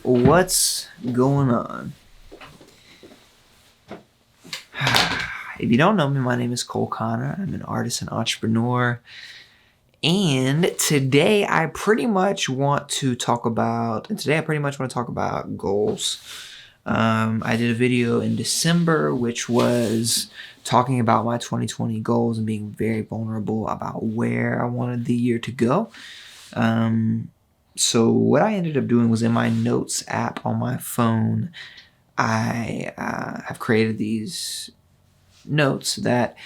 What's going on? If you don't know me, my name is Cole Connor. I'm an artist and entrepreneur. And today I pretty much want to talk about goals. I did a video in December, which was talking about my 2020 goals and being very vulnerable about where I wanted the year to go. So what I ended up doing was in my notes app on my phone, I have created these notes that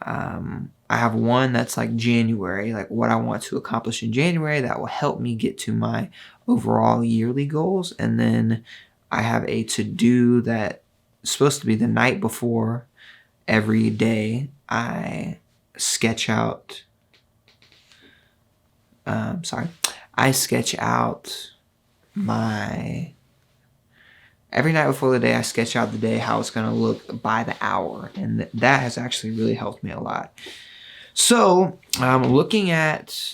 I have one that's like January, like what I want to accomplish in January that will help me get to my overall yearly goals. And then I have a to-do that is supposed to be the night before every day. I sketch out, every night before the day, I sketch out the day, how it's going to look by the hour. And that has actually really helped me a lot. So this is what I'm looking at.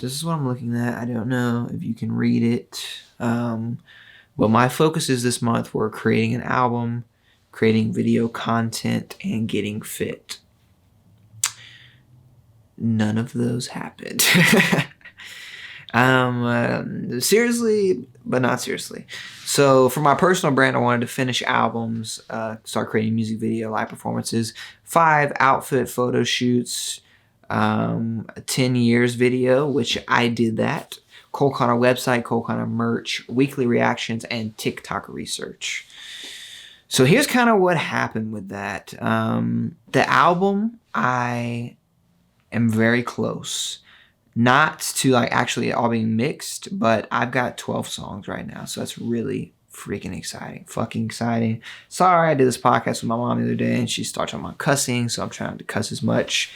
I don't know if you can read it. But my focuses this month were creating an album, creating video content, and getting fit. None of those happened. Seriously, but not seriously. So for my personal brand, I wanted to finish albums, start creating music video, live performances, 5 outfit photo shoots, a 10 years video, which I did that, Cole Connor website, Cole Connor merch, weekly reactions, and TikTok research. So here's kind of what happened with that. The album, I am very close. Not to like actually all being mixed, but I've got 12 songs right now. So that's really freaking exciting. Fucking exciting. Sorry, I did this podcast with my mom the other day and she started talking about cussing. So I'm trying not to cuss as much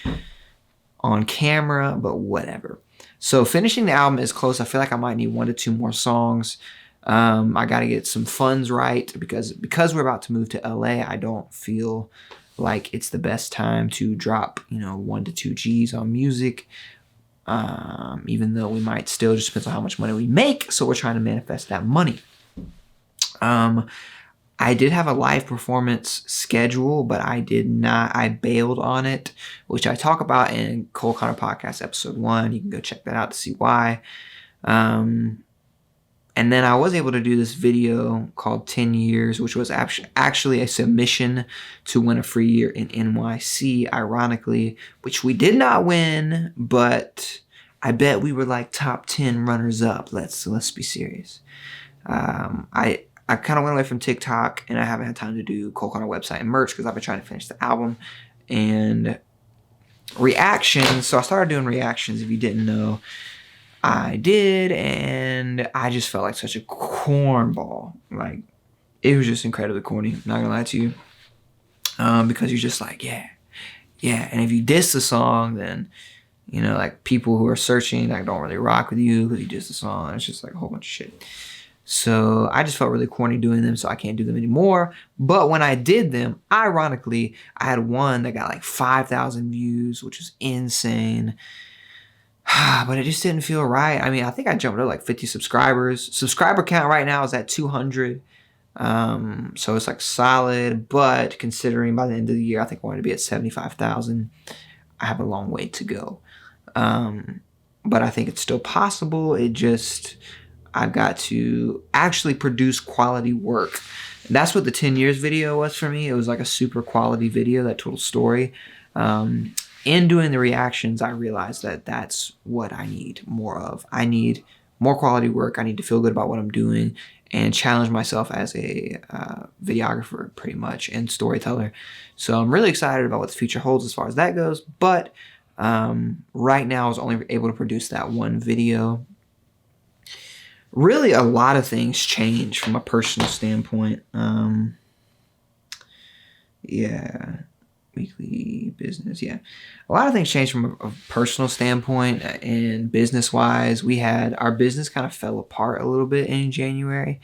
on camera, but whatever. So finishing the album is close. I feel like I might need 1 to 2 more songs. I got to get some funds right because we're about to move to LA. I don't feel like it's the best time to drop, 1 to 2 G's on music. Even though we might still, just depends on how much money we make. So we're trying to manifest that money. I did have a live performance schedule, but I bailed on it, which I talk about in Cole Connor Podcast episode 1. You can go check that out to see why. And then I was able to do this video called 10 Years, which was actually a submission to win a free year in NYC, ironically, which we did not win, but I bet we were like top 10 runners up. Let's be serious. I kind of went away from TikTok and I haven't had time to do Cole Connor website and merch because I've been trying to finish the album and reactions. So I started doing reactions, if you didn't know. I did, and I just felt like such a cornball. Like, it was just incredibly corny, not gonna lie to you. Because you're just like, yeah. And if you diss the song, then, like people who are searching, like, don't really rock with you because you diss the song. It's just like a whole bunch of shit. So I just felt really corny doing them, so I can't do them anymore. But when I did them, ironically, I had one that got like 5,000 views, which was insane. But it just didn't feel right. I mean, I think I jumped up like 50 subscribers. Subscriber count right now is at 200. So it's like solid. But considering by the end of the year, I think I want to be at 75,000. I have a long way to go. But I think it's still possible. I've got to actually produce quality work. And that's what the 10 years video was for me. It was like a super quality video that told a story. In doing the reactions, I realized that that's what I need more of. I need more quality work. I need to feel good about what I'm doing and challenge myself as a videographer pretty much and storyteller. So I'm really excited about what the future holds as far as that goes. But right now I was only able to produce that one video. Really a lot of things changed from a personal standpoint. Weekly business, yeah. A lot of things changed from a personal standpoint and business-wise. Our business kind of fell apart a little bit in January.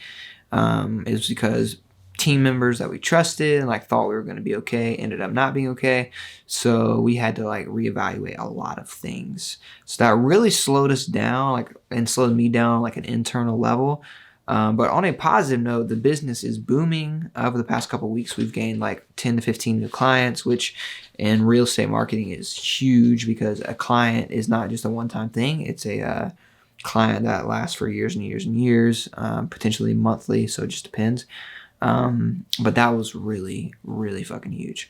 It was because team members that we trusted and like thought we were going to be okay ended up not being okay. So we had to like reevaluate a lot of things. So that really slowed us down, and slowed me down on like an internal level. But on a positive note, the business is booming. Over the past couple of weeks, we've gained like 10 to 15 new clients, which in real estate marketing is huge because a client is not just a one-time thing. It's a client that lasts for years and years and years, potentially monthly. So it just depends. But that was really, really fucking huge.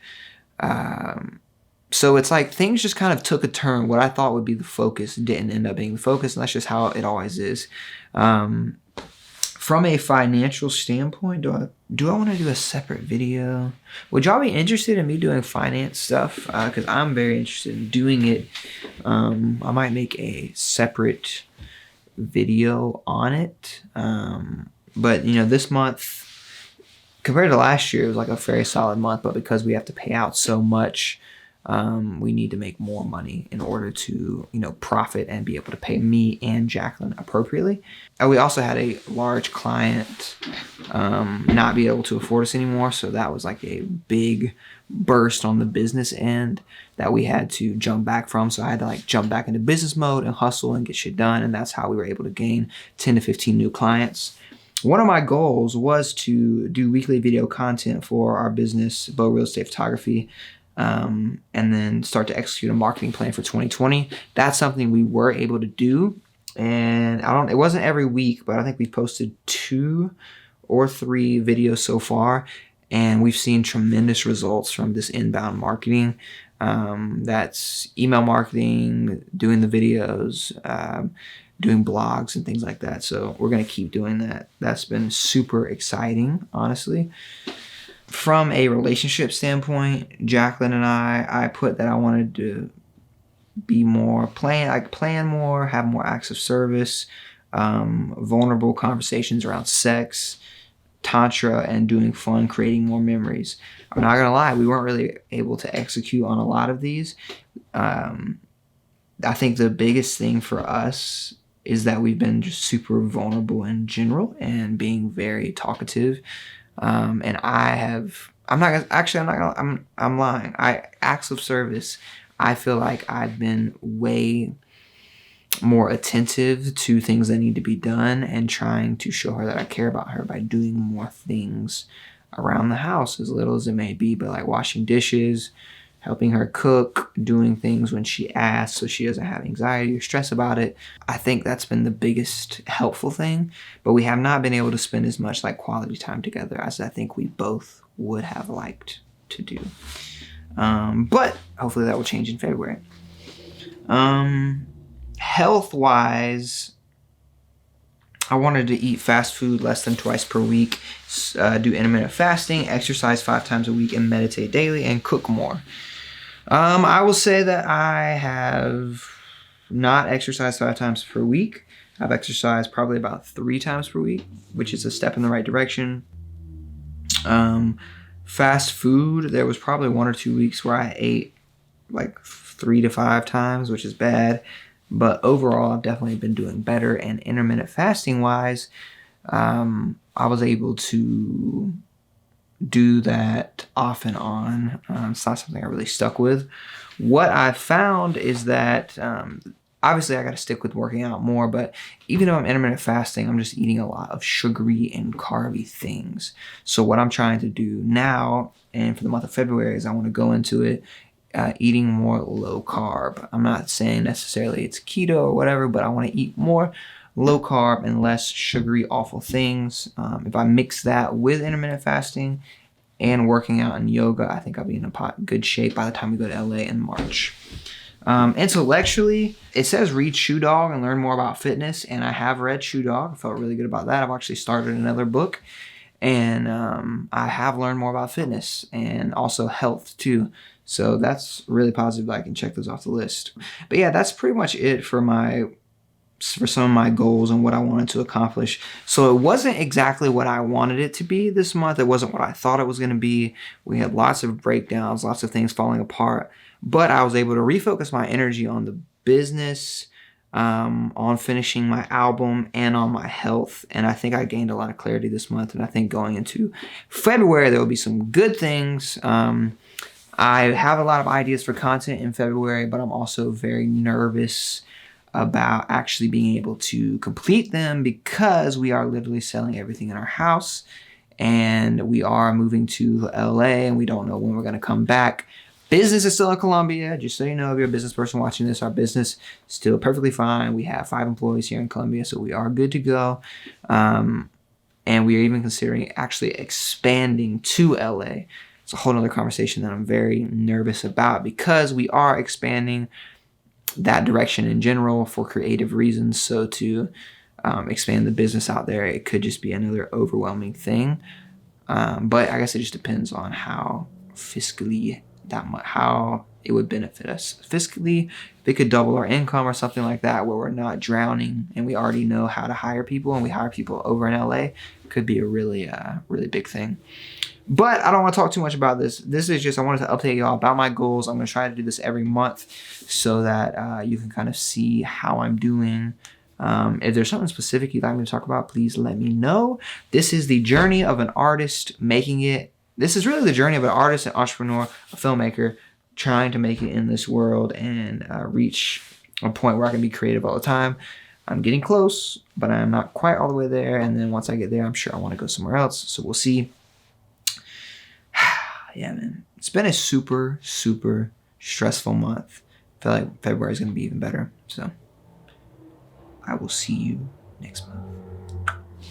So it's like things just kind of took a turn. What I thought would be the focus didn't end up being the focus, and that's just how it always is. From a financial standpoint, do I want to do a separate video? Would y'all be interested in me doing finance stuff? Because I'm very interested in doing it. I might make a separate video on it. But this month, compared to last year, it was like a very solid month. But because we have to pay out so much, we need to make more money in order to, profit and be able to pay me and Jacqueline appropriately. And we also had a large client not be able to afford us anymore. So that was like a big burst on the business end that we had to jump back from. So I had to like jump back into business mode and hustle and get shit done. And that's how we were able to gain 10 to 15 new clients. One of my goals was to do weekly video content for our business, Bow Real Estate Photography, and then start to execute a marketing plan for 2020. That's something we were able to do. And it wasn't every week, but I think we've posted 2 or 3 videos so far. And we've seen tremendous results from this inbound marketing. That's email marketing, doing the videos, doing blogs and things like that. So we're going to keep doing that. That's been super exciting, honestly. From a relationship standpoint, Jacqueline and I put that I wanted to be more plan more, have more acts of service, vulnerable conversations around sex, tantra, and doing fun, creating more memories. I'm not gonna lie, we weren't really able to execute on a lot of these. I think the biggest thing for us is that we've been just super vulnerable in general and being very talkative. And I'm lying. Acts of service, I feel like I've been way more attentive to things that need to be done and trying to show her that I care about her by doing more things around the house, as little as it may be, but like washing dishes, helping her cook, doing things when she asks so she doesn't have anxiety or stress about it. I think that's been the biggest helpful thing, but we have not been able to spend as much like quality time together as I think we both would have liked to do. But hopefully that will change in February. Health-wise, I wanted to eat fast food less than twice per week, do intermittent fasting, exercise 5 times a week, and meditate daily, and cook more. I will say that I have not exercised 5 times per week. I've exercised probably about 3 times per week, which is a step in the right direction. Fast food, there was probably 1 or 2 weeks where I ate like 3 to 5 times, which is bad. But overall, I've definitely been doing better. And intermittent fasting wise, I was able to do that off and on. It's not something I really stuck with. What I found is that obviously I got to stick with working out more, but even though I'm intermittent fasting, I'm just eating a lot of sugary and carby things. So what I'm trying to do now, and for the month of February, is I want to go into it eating more low carb. I'm not saying necessarily it's keto or whatever, but I want to eat more low carb and less sugary, awful things. If I mix that with intermittent fasting and working out and yoga, I think I'll be in a good shape by the time we go to LA in March. Intellectually, it says read Shoe Dog and learn more about fitness, and I have read Shoe Dog. I felt really good about that. I've actually started another book, and I have learned more about fitness and also health too. So that's really positive that I can check those off the list. But yeah, that's pretty much it for some of my goals and what I wanted to accomplish. So it wasn't exactly what I wanted it to be this month. It wasn't what I thought it was going to be. We had lots of breakdowns, lots of things falling apart. But I was able to refocus my energy on the business, on finishing my album, and on my health. And I think I gained a lot of clarity this month. And I think going into February, there will be some good things. I have a lot of ideas for content in February, but I'm also very nervous about actually being able to complete them because we are literally selling everything in our house and we are moving to LA and we don't know when we're going to come back. Business is still in Colombia. Just so you know, if you're a business person watching this, our business is still perfectly fine. We have 5 employees here in Colombia, so we are good to go. And we are even considering actually expanding to LA. It's a whole other conversation that I'm very nervous about because we are expanding that direction in general for creative reasons. So to expand the business out there, it could just be another overwhelming thing. But I guess it just depends on how fiscally how it would benefit us fiscally. If it could double our income or something like that, where we're not drowning and we already know how to hire people and we hire people over in LA, could be a really big thing. But I don't want to talk too much about this. This is just, I wanted to update y'all about my goals. I'm going to try to do this every month so that you can kind of see how I'm doing. If there's something specific you'd like me to talk about, please let me know. This is the journey of an artist making it. This is really the journey of an artist, an entrepreneur, a filmmaker, trying to make it in this world and reach a point where I can be creative all the time. I'm getting close, but I'm not quite all the way there. And then once I get there, I'm sure I want to go somewhere else. So we'll see. Yeah, man. It's been a super, super stressful month. I feel like February is going to be even better. So I will see you next month.